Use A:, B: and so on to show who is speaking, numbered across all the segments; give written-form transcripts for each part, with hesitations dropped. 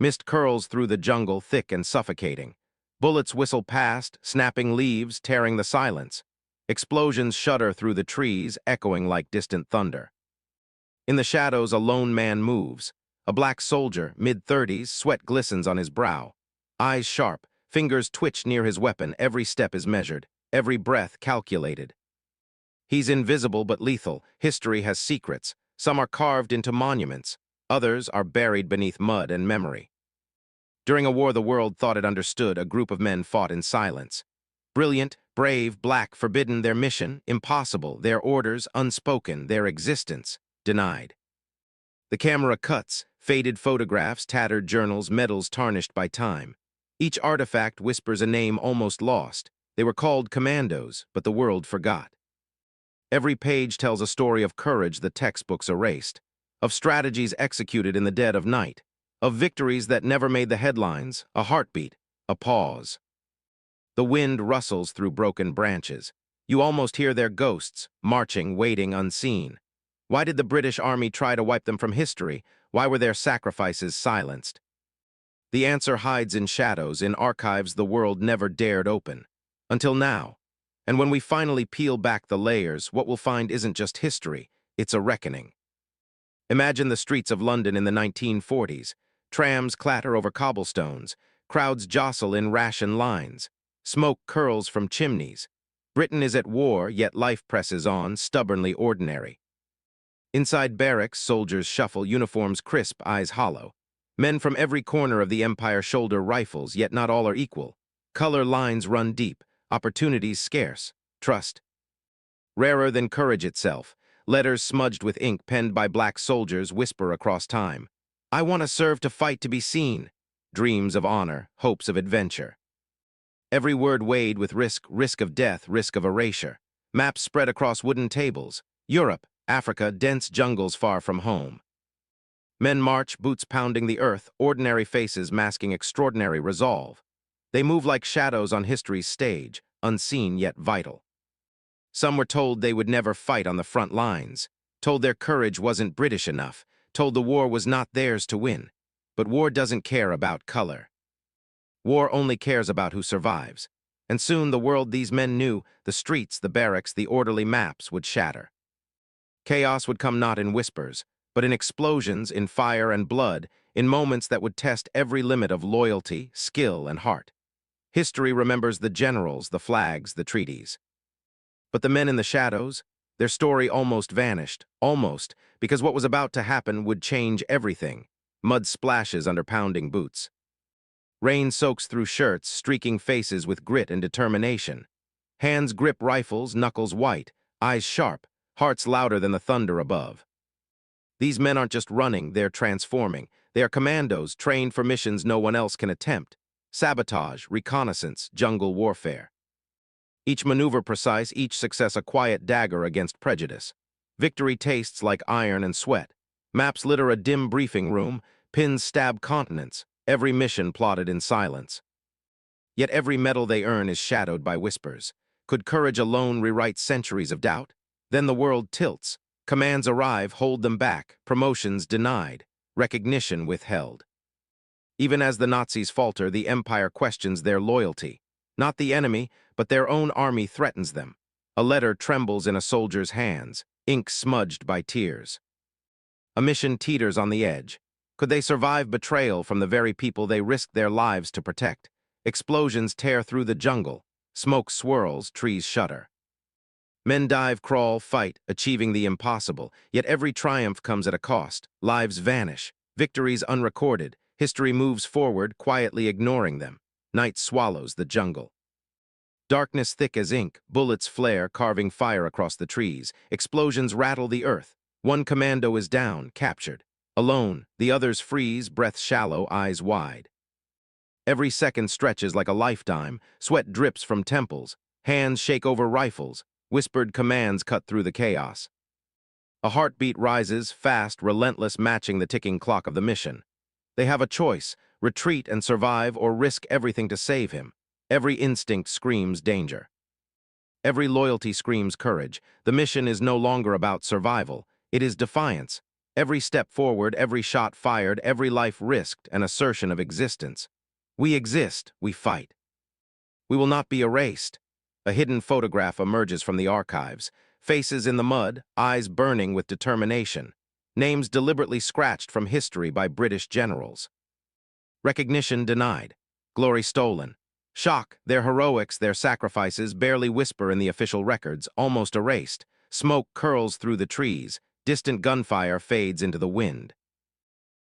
A: Mist curls through the jungle, thick and suffocating. Bullets whistle past, snapping leaves, tearing the silence. Explosions shudder through the trees, echoing like distant thunder. In the shadows, a lone man moves. A black soldier, mid-30s, sweat glistens on his brow. Eyes sharp, fingers twitch near his weapon, every step is measured, every breath calculated. He's invisible but lethal. History has secrets. Some are carved into monuments. Others are buried beneath mud and memory. During a war the world thought it understood, a group of men fought in silence. Brilliant, brave, black, forbidden, their mission, impossible, their orders, unspoken, their existence, denied. The camera cuts, faded photographs, tattered journals, medals tarnished by time. Each artifact whispers a name almost lost. They were called Commandos, but the world forgot. Every page tells a story of courage the textbooks erased, of strategies executed in the dead of night, of victories that never made the headlines, a heartbeat, a pause. The wind rustles through broken branches. You almost hear their ghosts, marching, waiting unseen. Why did the British Army try to wipe them from history? Why were their sacrifices silenced? The answer hides in shadows, in archives the world never dared open. Until now. And when we finally peel back the layers, what we'll find isn't just history, it's a reckoning. Imagine the streets of London in the 1940s. Trams clatter over cobblestones. Crowds jostle in ration lines. Smoke curls from chimneys. Britain is at war, yet life presses on, stubbornly ordinary. Inside barracks, soldiers shuffle, uniforms crisp, eyes hollow. Men from every corner of the empire shoulder rifles, yet not all are equal. Color lines run deep, opportunities scarce, trust rarer than courage itself. Letters smudged with ink penned by black soldiers whisper across time. I want to serve, to fight, to be seen. Dreams of honor, hopes of adventure. Every word weighed with risk, risk of death, risk of erasure. Maps spread across wooden tables. Europe, Africa, dense jungles far from home. Men march, boots pounding the earth, ordinary faces masking extraordinary resolve. They move like shadows on history's stage, unseen yet vital. Some were told they would never fight on the front lines, told their courage wasn't British enough, told the war was not theirs to win. But war doesn't care about color. War only cares about who survives. And soon the world these men knew, the streets, the barracks, the orderly maps, would shatter. Chaos would come not in whispers, but in explosions, in fire and blood, in moments that would test every limit of loyalty, skill, and heart. History remembers the generals, the flags, the treaties. But the men in the shadows, their story almost vanished, almost, because what was about to happen would change everything. Mud splashes under pounding boots. Rain soaks through shirts, streaking faces with grit and determination. Hands grip rifles, knuckles white, eyes sharp, hearts louder than the thunder above. These men aren't just running, they're transforming. They are commandos trained for missions no one else can attempt. Sabotage, reconnaissance, jungle warfare. Each maneuver precise, each success a quiet dagger against prejudice. Victory tastes like iron and sweat. Maps litter a dim briefing room, pins stab continents, every mission plotted in silence. Yet every medal they earn is shadowed by whispers. Could courage alone rewrite centuries of doubt? Then the world tilts. Commands arrive, hold them back, promotions denied, recognition withheld. Even as the Nazis falter, the empire questions their loyalty. Not the enemy, but their own army threatens them. A letter trembles in a soldier's hands, ink smudged by tears. A mission teeters on the edge. Could they survive betrayal from the very people they risked their lives to protect? Explosions tear through the jungle. Smoke swirls, trees shudder. Men dive, crawl, fight, achieving the impossible. Yet every triumph comes at a cost. Lives vanish. Victories unrecorded. History moves forward, quietly ignoring them. Night swallows the jungle. Darkness thick as ink, bullets flare, carving fire across the trees. Explosions rattle the earth. One commando is down, captured. Alone, the others freeze, breath shallow, eyes wide. Every second stretches like a lifetime. Sweat drips from temples. Hands shake over rifles. Whispered commands cut through the chaos. A heartbeat rises, fast, relentless, matching the ticking clock of the mission. They have a choice, retreat and survive, or risk everything to save him. Every instinct screams danger. Every loyalty screams courage. The mission is no longer about survival. It is defiance. Every step forward, every shot fired, every life risked, an assertion of existence. We exist, we fight. We will not be erased. A hidden photograph emerges from the archives. Faces in the mud, eyes burning with determination. Names deliberately scratched from history by British generals. Recognition denied. Glory stolen. Shock, their heroics, their sacrifices barely whisper in the official records, almost erased. Smoke curls through the trees. Distant gunfire fades into the wind.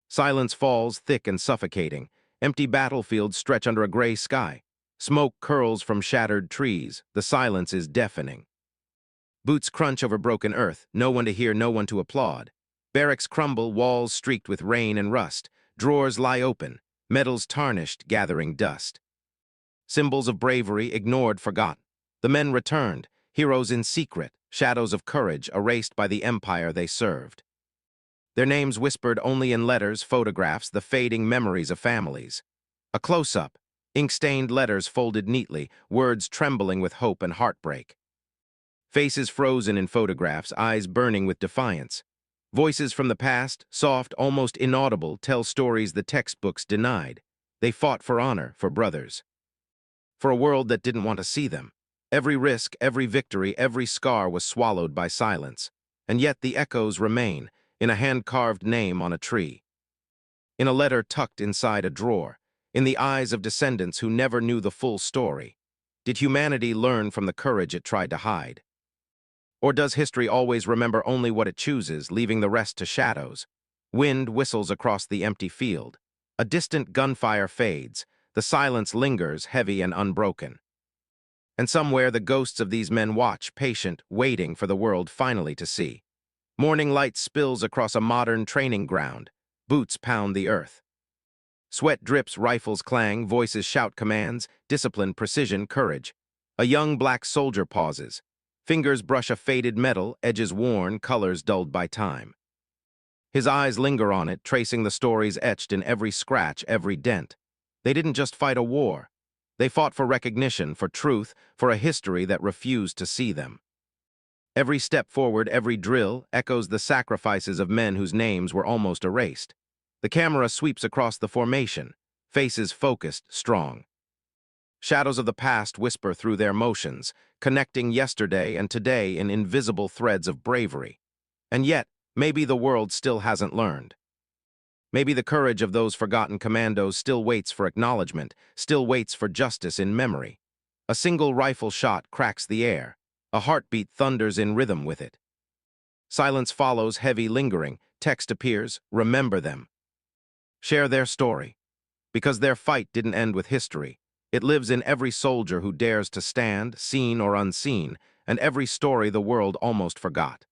A: Silence falls, thick and suffocating. Empty battlefields stretch under a gray sky. Smoke curls from shattered trees. The silence is deafening. Boots crunch over broken earth, no one to hear, no one to applaud. Barracks crumble, walls streaked with rain and rust. Drawers lie open, medals tarnished, gathering dust. Symbols of bravery ignored, forgotten. The men returned, heroes in secret, shadows of courage erased by the empire they served. Their names whispered only in letters, photographs, the fading memories of families. A close-up, ink-stained letters folded neatly, words trembling with hope and heartbreak. Faces frozen in photographs, eyes burning with defiance. Voices from the past, soft, almost inaudible, tell stories the textbooks denied. They fought for honor, for brothers. For a world that didn't want to see them. Every risk, every victory, every scar was swallowed by silence. And yet the echoes remain, in a hand-carved name on a tree. In a letter tucked inside a drawer. In the eyes of descendants who never knew the full story. Did humanity learn from the courage it tried to hide? Or does history always remember only what it chooses, leaving the rest to shadows? Wind whistles across the empty field. A distant gunfire fades. The silence lingers, heavy and unbroken. And somewhere the ghosts of these men watch, patient, waiting for the world finally to see. Morning light spills across a modern training ground. Boots pound the earth. Sweat drips, rifles clang, voices shout commands, discipline, precision, courage. A young black soldier pauses. Fingers brush a faded metal, edges worn, colors dulled by time. His eyes linger on it, tracing the stories etched in every scratch, every dent. They didn't just fight a war. They fought for recognition, for truth, for a history that refused to see them. Every step forward, every drill, echoes the sacrifices of men whose names were almost erased. The camera sweeps across the formation, faces focused, strong. Shadows of the past whisper through their motions, connecting yesterday and today in invisible threads of bravery. And yet, maybe the world still hasn't learned. Maybe the courage of those forgotten commandos still waits for acknowledgement, still waits for justice in memory. A single rifle shot cracks the air. A heartbeat thunders in rhythm with it. Silence follows, heavy, lingering. Text appears, remember them. Share their story. Because their fight didn't end with history. It lives in every soldier who dares to stand, seen or unseen, and every story the world almost forgot.